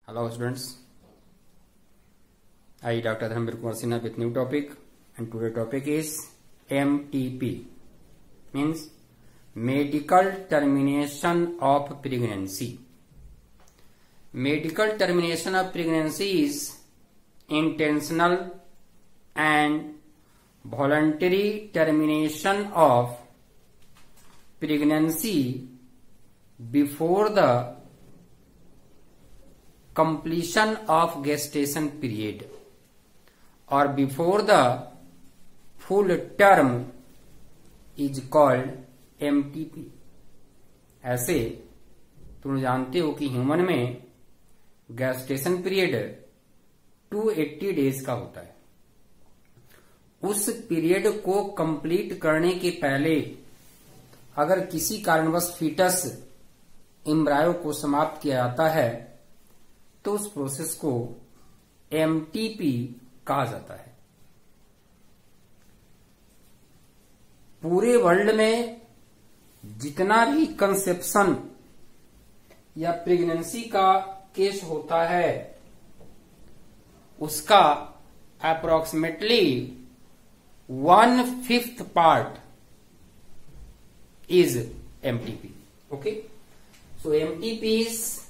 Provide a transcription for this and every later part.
Hello students, I Dr. Dhanbir Kumar Sinha with new topic, and today topic is MTP, means medical termination of pregnancy. Medical termination of pregnancy is intentional and voluntary termination of pregnancy before the completion of gestation period or before the full term is called MTP. ऐसे तुम जानते हो कि human में gestation period 280 days का होता है. उस पीरियड को कंप्लीट करने के पहले अगर किसी कारणवश फीटस एम्ब्रायो को समाप्त किया जाता है तो उस प्रोसेस को एमटीपी कहा जाता है. पूरे वर्ल्ड में जितना भी कंसेप्शन या प्रेगनेंसी का केस होता है उसका approximately 1/5 part is MTP. Okay, so MTP is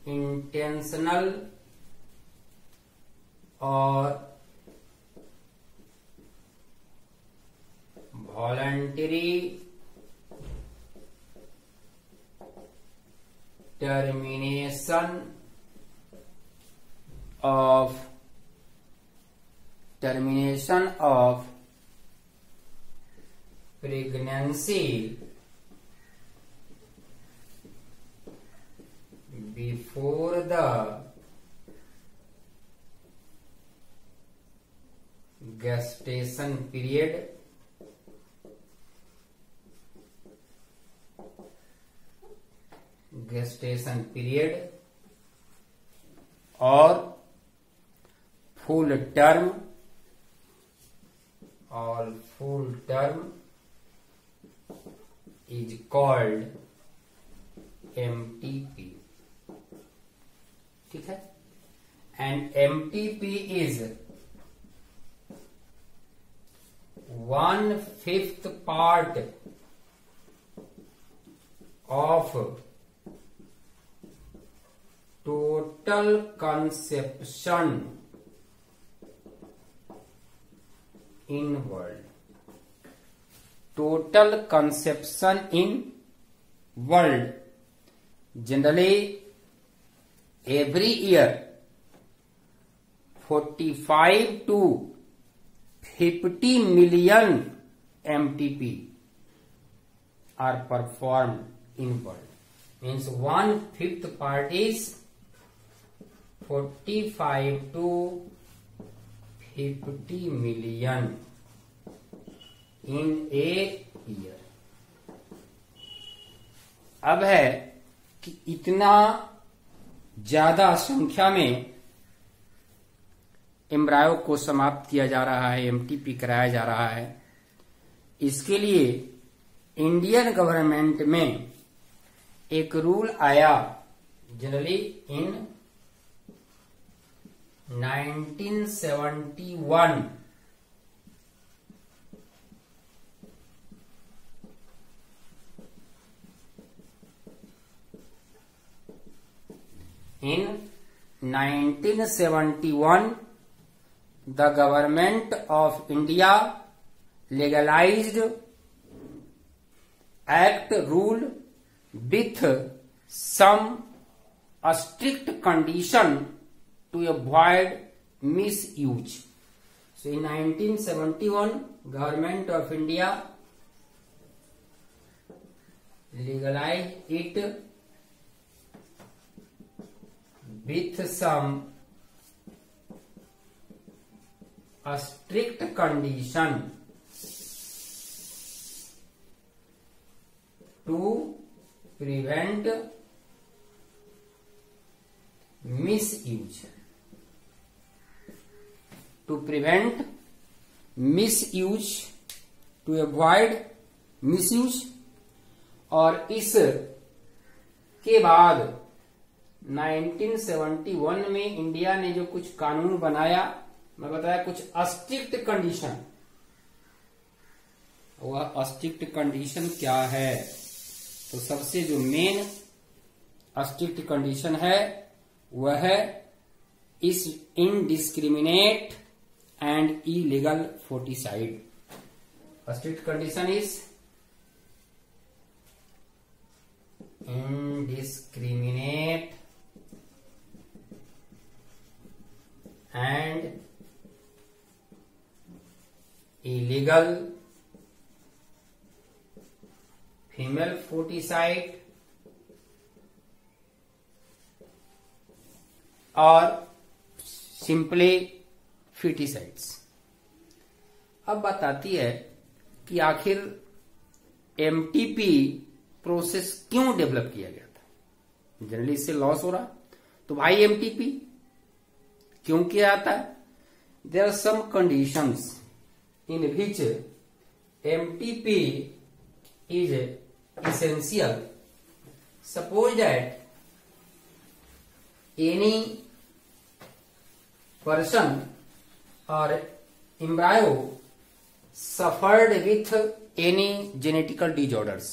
intentional or voluntary termination of pregnancy before the gestation period or full term is called MTP. ठीक है. And MTP is 1/5 part of total conception in world. Total conception in world. Generally, every year 45 to 50 million MTP are performed in world. Means 1/5 part is 45 to 50 million in a year. अब है कि इतना ज्यादा संख्या में embryo को समाप्त किया जा रहा है, एमटीपी कराया जा रहा है. इसके लिए इंडियन गवर्नमेंट में एक रूल आया generally in 1971. In 1971, the government of India legalized act rule with some strict condition to avoid misuse. So in 1971, government of India legalized it with some strict condition to prevent misuse. to prevent misuse, to avoid misuse. और इस के बाद 1971 में India ने जो कुछ कानून बनाया, मैं बताया कुछ स्ट्रिक्ट कंडीशन। वह स्ट्रिक्ट कंडीशन क्या है? तो सबसे जो मेन स्ट्रिक्ट कंडीशन है वह है इस indiscriminate and illegal foeticide. Strict condition is indiscriminate and illegal female foeticide और सिंपली फीटिसाइड्स। अब बात आती है कि आखिर एमटीपी प्रोसेस क्यों डेवलप किया गया था? जनरली इससे लॉस हो रहा, तो भाई एमटीपी क्यों किया जाता है? There are some conditions in which MTP is essential. Suppose that any person or embryo suffered with any genetical disorders.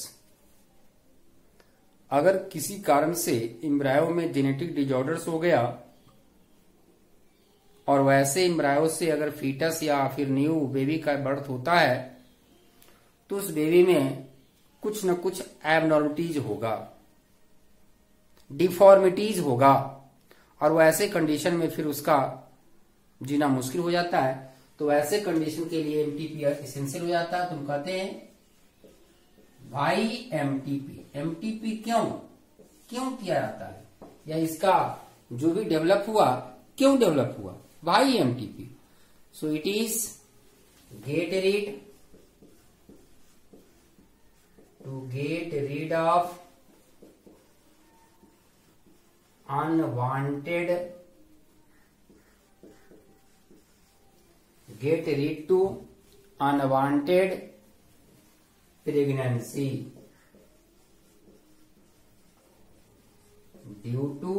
अगर किसी कारण से इम्ब्रायो में जेनेटिक डिजॉर्डर्स हो गया और वैसे इम्ब्रायो से अगर फीटस या फिर न्यू बेबी का बर्थ होता है तो उस बेबी में कुछ न कुछ एबनॉर्मलिटीज होगा, डिफॉर्मिटीज होगा और वैसे कंडीशन में फिर उसका जीना मुश्किल हो जाता है। तो वैसे कंडीशन के लिए एमटीपी एसेंशियल हो जाता है। तुम कहते हैं भाई एमटीपी क्यों किया जाता है, या इसका जो भी डेवलप हुआ क्यों डेवलप हुआ? भाई MTP, so it is to get rid of unwanted, get rid to unwanted pregnancy due to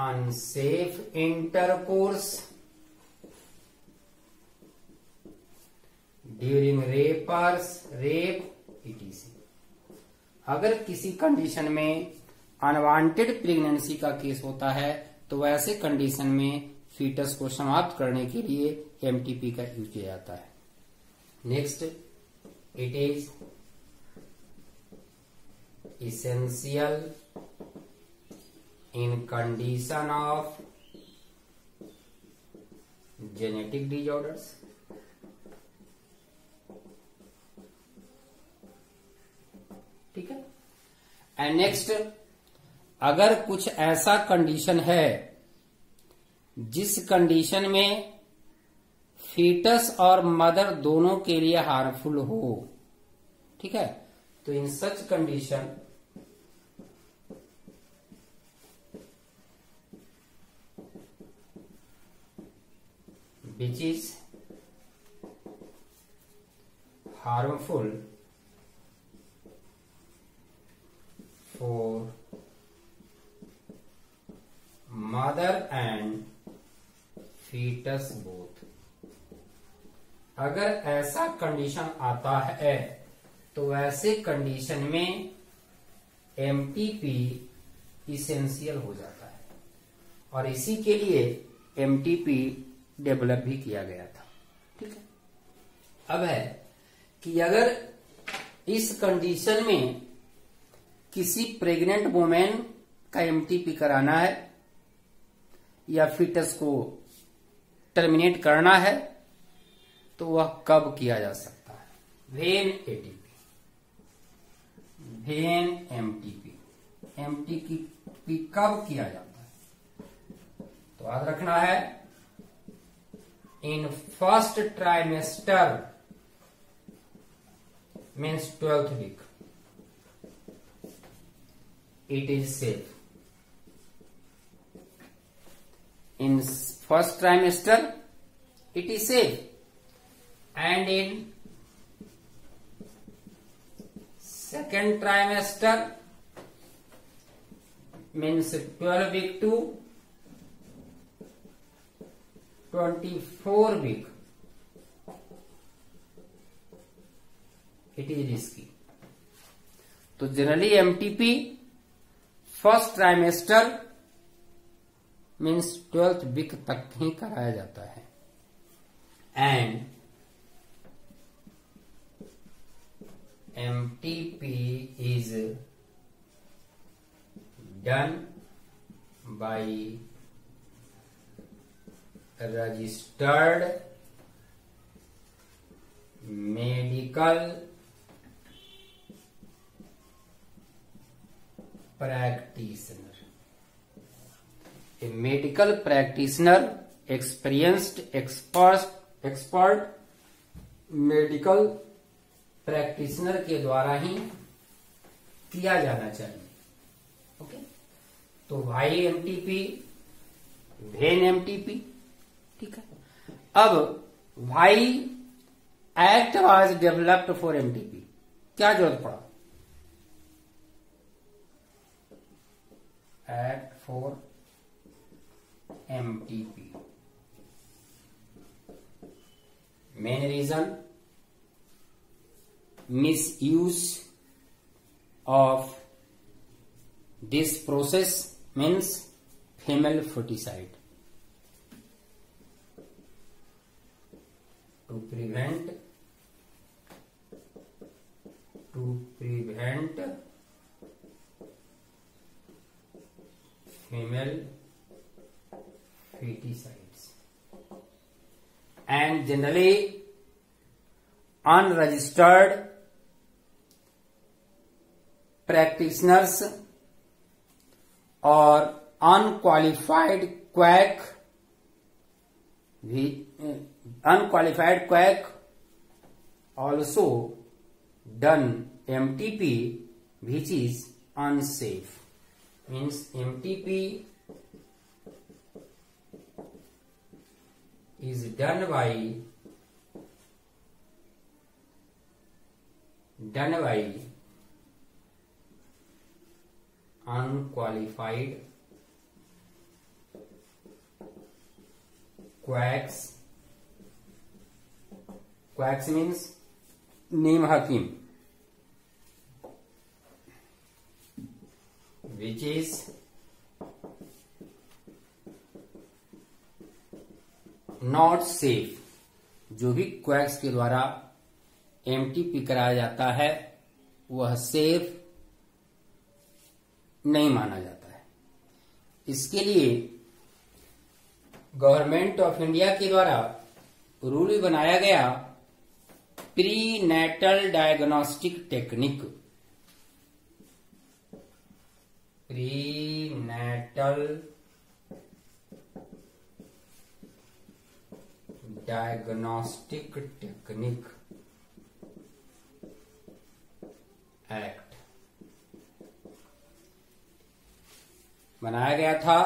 unsafe intercourse during rape etc. अगर किसी कंडीशन में अनवांटेड प्रेगनेंसी का केस होता है तो वैसे कंडीशन में फीटस को समाप्त करने के लिए एमटीपी का यूज किया जाता है। Next, it is essential in condition of genetic disorders. ठीक है। एंड नेक्स्ट, अगर कुछ ऐसा कंडीशन है जिस कंडीशन में फीटस और मदर दोनों के लिए हार्मफुल हो, ठीक है, तो in such condition which is harmful for mother and fetus both। अगर ऐसा कंडीशन आता है तो वैसे कंडीशन में एमटीपी इसेंशियल हो जाता है और इसी के लिए एमटीपी डेवलप भी किया गया था। ठीक है। अब है कि अगर इस कंडीशन में किसी प्रेग्नेंट वुमेन का एमटीपी कराना है या फीटस को टर्मिनेट करना है तो वह कब किया जा सकता है? When ATP, when MTP, MTP कब किया जाता है? तो याद रखना है in first trimester means 12th week it is safe। in first trimester it is safe, and in second trimester means 12 week to 24 week it is risky. तो generally MTP first trimester means 12th week तक ही कराया जाता है, and MTP is done by registered medical practitioner. A medical practitioner, experienced expert medical practitioner के द्वारा ही किया जाना चाहिए. ओके, तो वाई एमटीपी, वेन एमटीपी. ठीक है. अब why act was developed for MTP. क्या जरूरत पड़ा? Act for MTP. Main reason, misuse of this process means female foeticide. To prevent female feticides, and generally unregistered practitioners or unqualified quack also done MTP which is unsafe. Means MTP is done by unqualified quacks. Quacks means name hakim, which is not safe. जो भी quacks के द्वारा MTP कराया जाता है वह safe नहीं माना जाता है. इसके लिए गवर्नमेंट ऑफ इंडिया के द्वारा रूल बनाया गया prenatal diagnostic technique. Prenatal diagnostic technique act बनाया गया था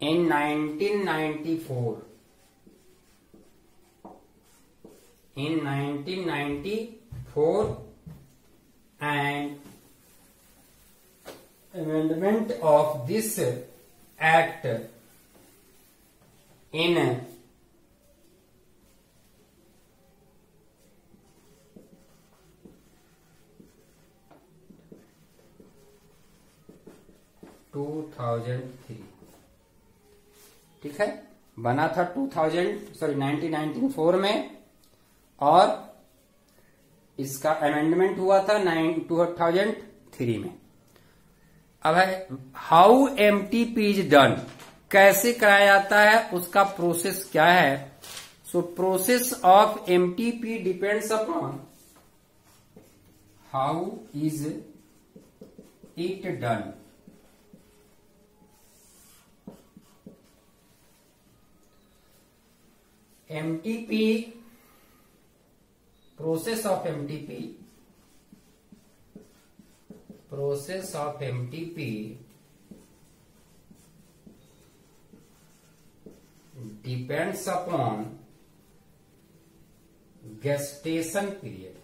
इन 1994. In 1994, and amendment of this act in 2003. ठीक है, बना था 1994 में, और इसका अमेंडमेंट हुआ था 2003 में. अब है हाउ एमटीपी इज डन. कैसे कराया जाता है, उसका प्रोसेस क्या है. So process of MTP depends upon how is it done. MTP, process of MTP depends upon gestation period.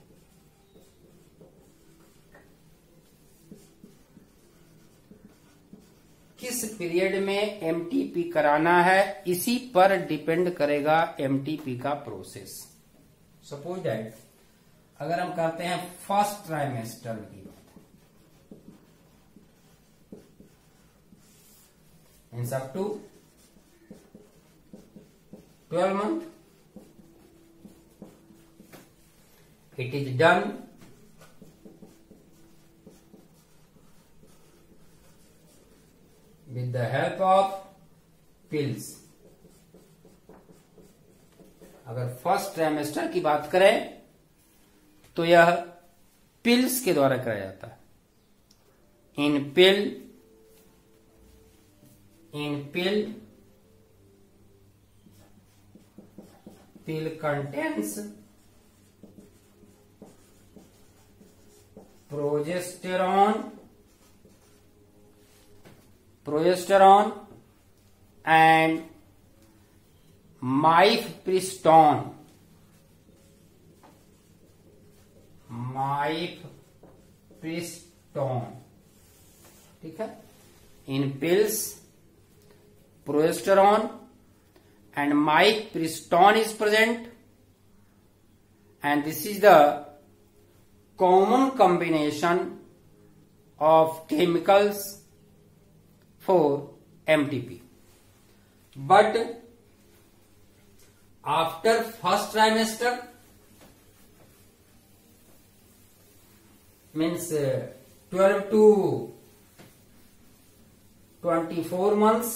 किस पीरियड में एमटीपी कराना है, इसी पर डिपेंड करेगा एमटीपी का प्रोसेस। सपोज दैट अगर हम करते हैं फर्स्ट ट्राइमेस्टर की बात, means up to 12 month, it is done with the help of pills। अगर फर्स्ट ट्राइमेस्टर की बात करें तो यह पिल्स के द्वारा कराया जाता है। इन pill contains progesterone and mifepristone। ठीक है। इन pills progesterone and mifepristone is present, and this is the common combination of chemicals for MTP. But after first trimester, means 12 to 24 months,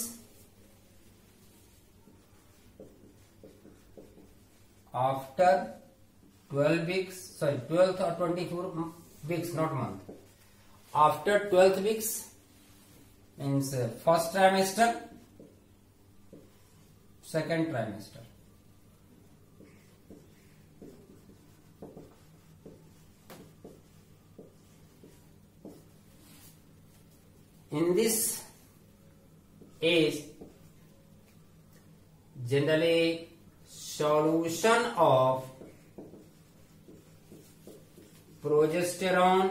after 12 weeks, 12th or 24 weeks, not month. After 12th weeks means first trimester, second trimester. In this age, generally solution of progesterone,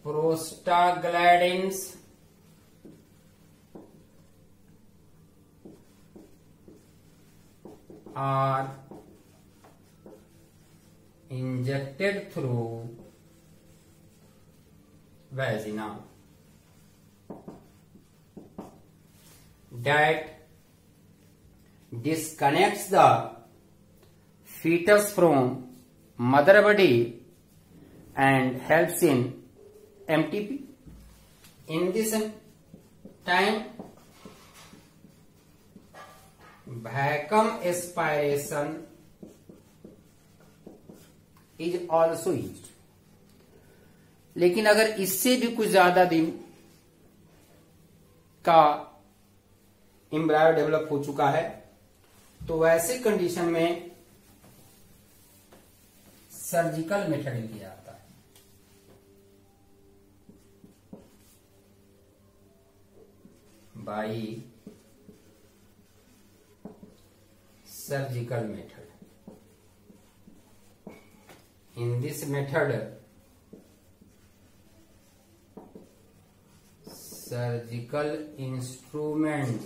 prostaglandins, are injected through vagina, that disconnects the fetus from mother body and helps in MTP. In this time, vacuum aspiration is also used। लेकिन अगर इससे भी कुछ ज्यादा दिन का embryo develop हो चुका है तो वैसे कंडीशन में सर्जिकल मेथड किया जाता है। By surgical method. In this method surgical instrument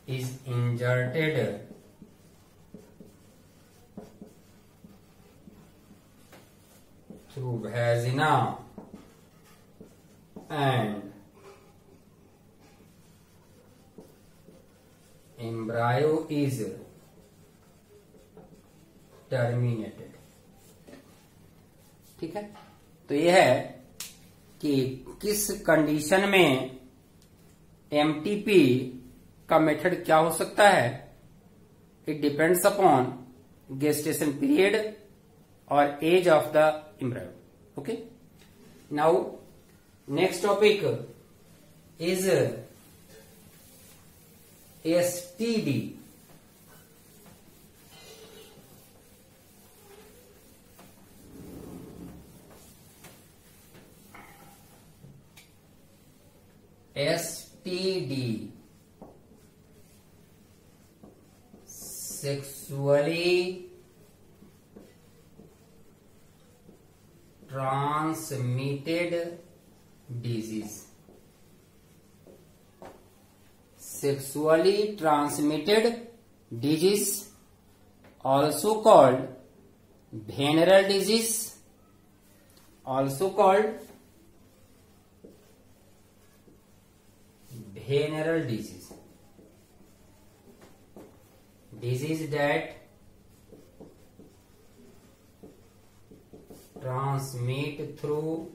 is inserted through vagina and embryo is terminated। ठीक है, तो यह है कि किस कंडीशन में एमटीपी का मेथड क्या हो सकता है। It depends upon gestation period और age of the embryo. Okay, now next topic is STD. STD, sexually transmitted disease. Sexually transmitted disease, also called venereal disease, also called venereal disease, disease that transmit through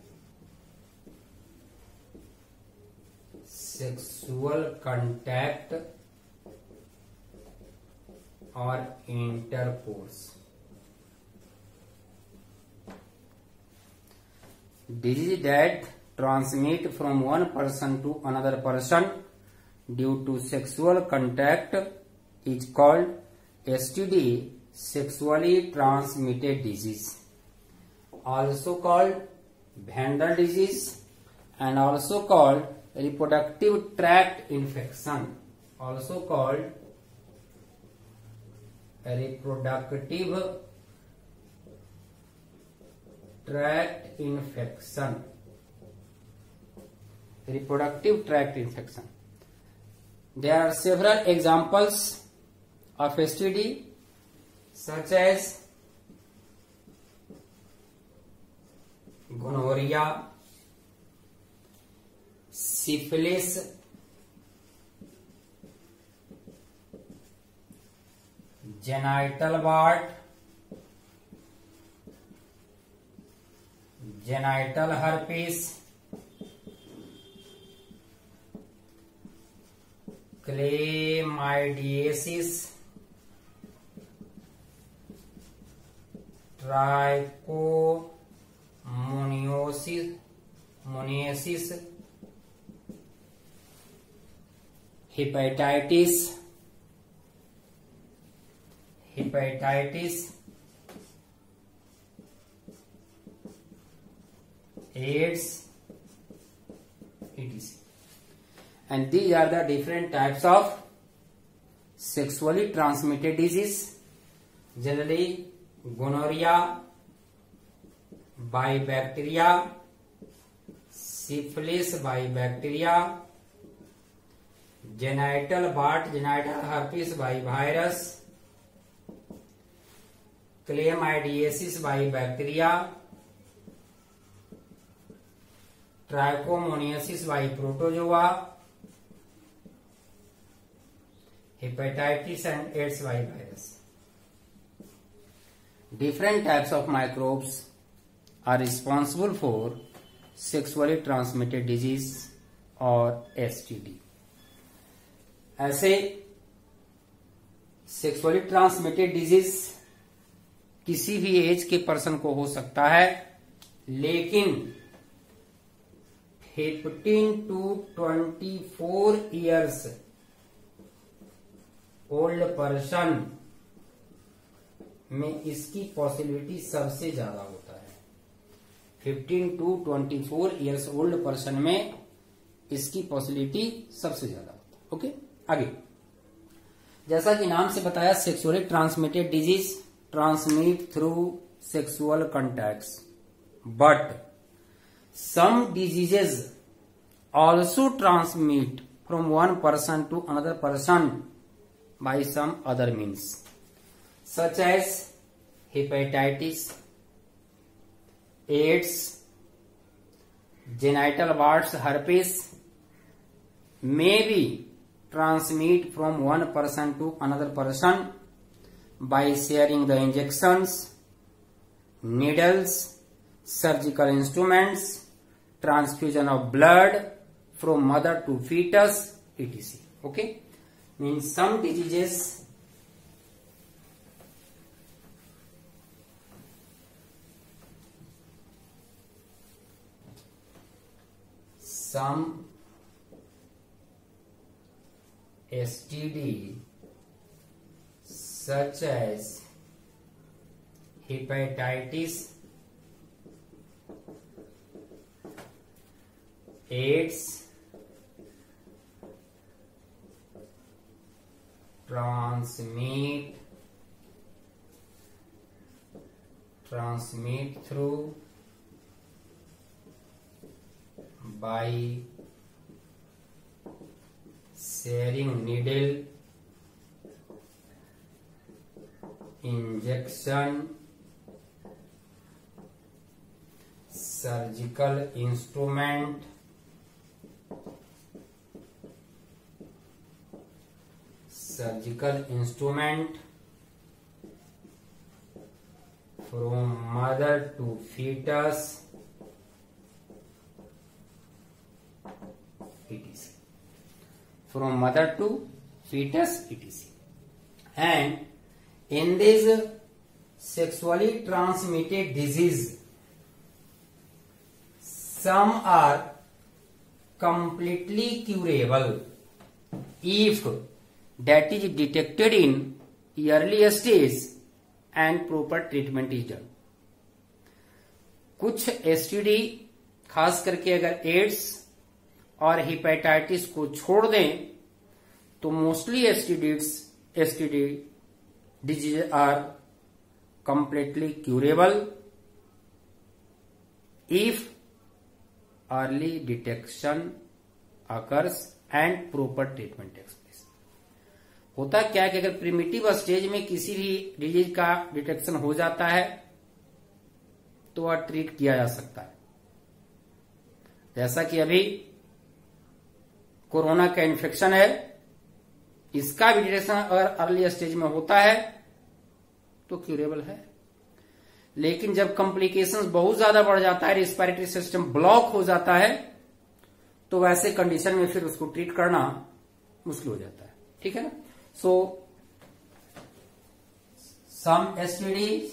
sexual contact or intercourse. Disease that transmit from one person to another person due to sexual contact is called STD, sexually transmitted disease, also called venereal disease, and also called reproductive tract infection, also called reproductive tract infection, reproductive tract infection. There are several examples of STD such as gonorrhea, syphilis, genital wart, genital herpes, chlamydiasis, trichomoniasis, hepatitis, AIDS, etc. And these are the different types of sexually transmitted disease. Generally, gonorrhea by bacteria, syphilis by bacteria, genital wart, genital herpes by virus, chlamydiasis by bacteria, trichomoniasis by protozoa, hepatitis and AIDS by virus. Different types of microbes are responsible for sexually transmitted disease or STD. ऐसे sexually transmitted disease किसी भी as के person को हो सकता है, लेकिन 15 to 24 years old person में इसकी पॉसिबिलिटी सबसे ज्यादा होता है। 15 to 24 years ओल्ड पर्सन में इसकी पॉसिबिलिटी सबसे ज्यादा होता है। ओके, आगे जैसा कि नाम से बताया, sexually transmitted disease transmit through sexual contacts, but some diseases also transmit from one person to another person by some other means, such as hepatitis, AIDS, genital warts, herpes may be transmit from one person to another person by sharing the injections, needles, surgical instruments, transfusion of blood from mother to fetus, etc. Okay, means some diseases STD such as hepatitis, AIDS, transmit through by sharing needle, injection, surgical instrument, from mother to fetus, etc. From mother to fetus, etc. And in this sexually transmitted disease, some are completely curable if that is detected in early stage and proper treatment is done. कुछ STD, खास करके अगर ads और hepatitis को छोड़ दें तो mostly STD disease are completely curable if early detection occurs and proper treatment takes place. होता क्या कि अगर प्रिमिटिव स्टेज में किसी भी डिजीज का डिटेक्शन हो जाता है तो वह ट्रीट किया जा सकता है। जैसा कि अभी कोरोना का इन्फेक्शन है, इसका भी डिटेक्शन अगर अर्ली स्टेज में होता है तो क्यूरेबल है। लेकिन जब कॉम्प्लिकेशंस बहुत ज्यादा बढ़ जाता है, रिस्पिरेटरी सिस्टम ब्लॉक हो जाता है, तो वैसे कंडीशन में फिर उसको ट्रीट करना मुश्किल हो जाता है। ठीक है ना। So some STDs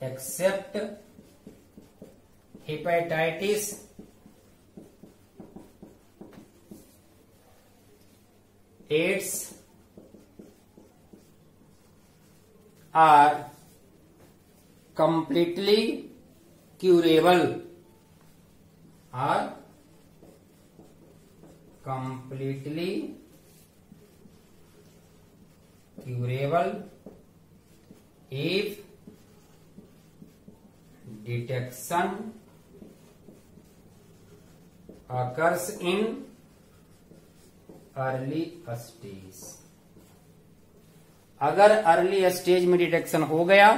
except hepatitis AIDS are completely curable, if detection occurs in early stage। अगर अर्ली स्टेज में डिटेक्शन हो गया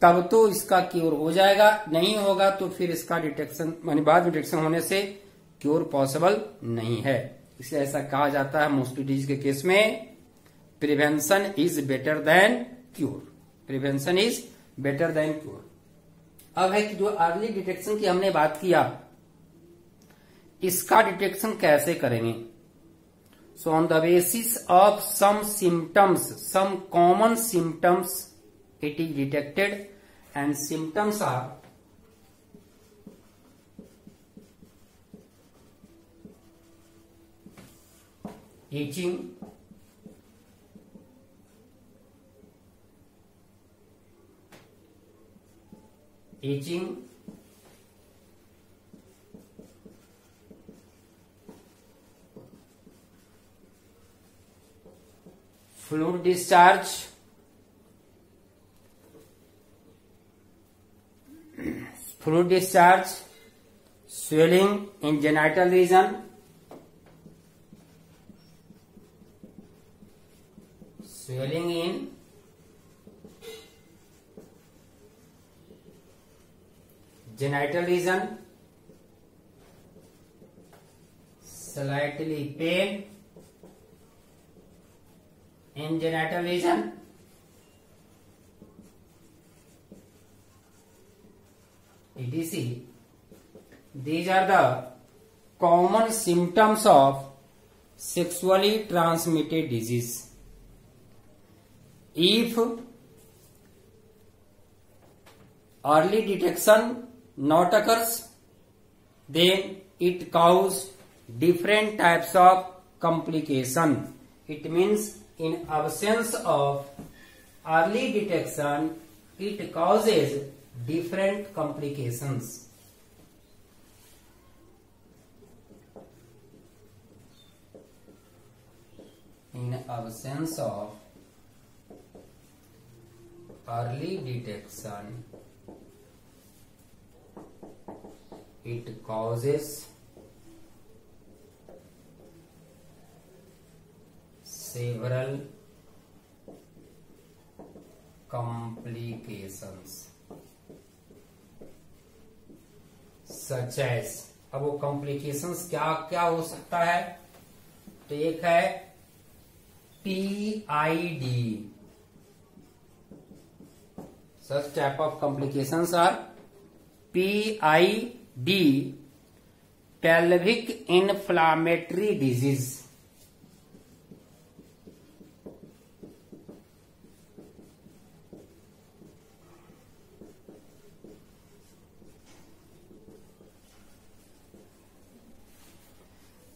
तब तो इसका क्योर हो जाएगा, नहीं होगा तो फिर इसका डिटेक्शन मानी बाद में डिटेक्शन होने से क्योर पॉसिबल नहीं है। इसलिए ऐसा कहा जाता है मोस्टली डिजीज के केस में prevention is better than cure. Prevention is better than cure. अब है कि जो अर्ली डिटेक्शन की हमने बात किया, इसका डिटेक्शन कैसे करेंगे। So on the basis of some symptoms, some common symptoms, it is detected, and symptoms are itching, fluid discharge, swelling in genital region, slightly pain in genital region, etc. These are the common symptoms of sexually transmitted disease. If early detection not occurs, then it causes different types of complication. It means in absence of early detection, it causes different complications. in absence of early detection, it causes several complications such as, अब वो complications क्या क्या हो सकता है, तो एक है PID. Such type of complications are PID, pelvic inflammatory disease.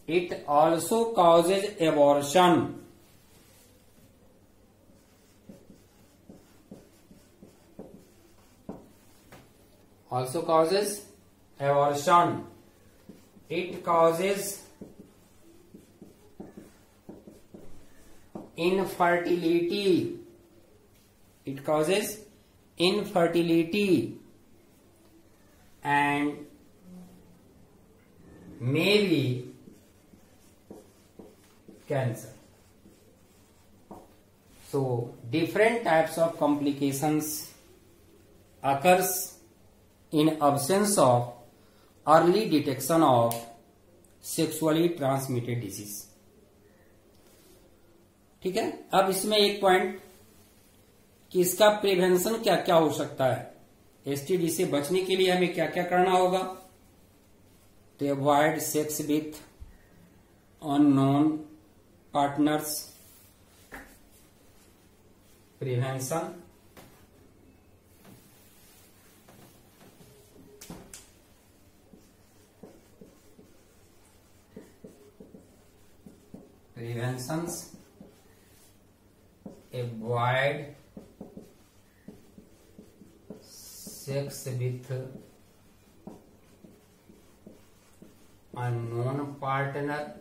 It also causes abortion. Also causes abortion. It causes infertility. It causes infertility and maybe cancer. So different types of complications occurs in absence of early detection of sexually transmitted disease. ठीक है. अब इसमें एक point कि इसका prevention क्या क्या हो सकता है, एसटीडी से बचने के लिए हमें क्या क्या करना होगा. तो avoid sex with unknown partners, prevention. Preventions, avoid sex with unknown partner,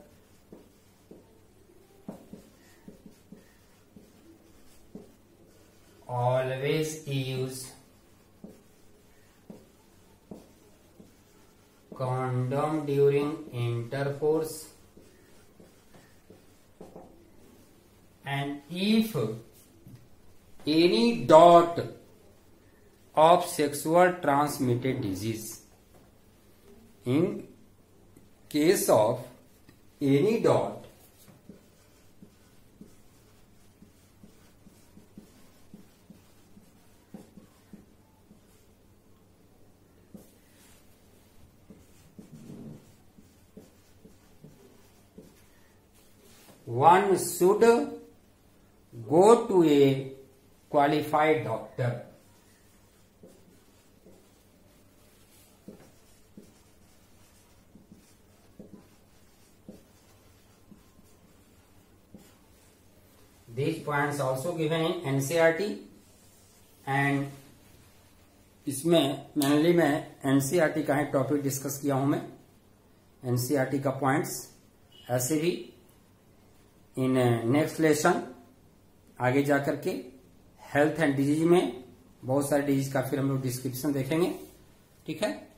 always use condom during intercourse, and if any dot of sexual transmitted disease, in case of any dot, one should go to a qualified doctor. These points also given in NCERT and इसमें mainly मैं NCERT का ही topic discuss किया हूं मैं. NCERT का points ऐसे भी in next lesson आगे जाकर के हेल्थ एंड डिजीज में बहुत सारे डिजीज का फिर हम लोग डिस्क्रिप्शन देखेंगे. ठीक है.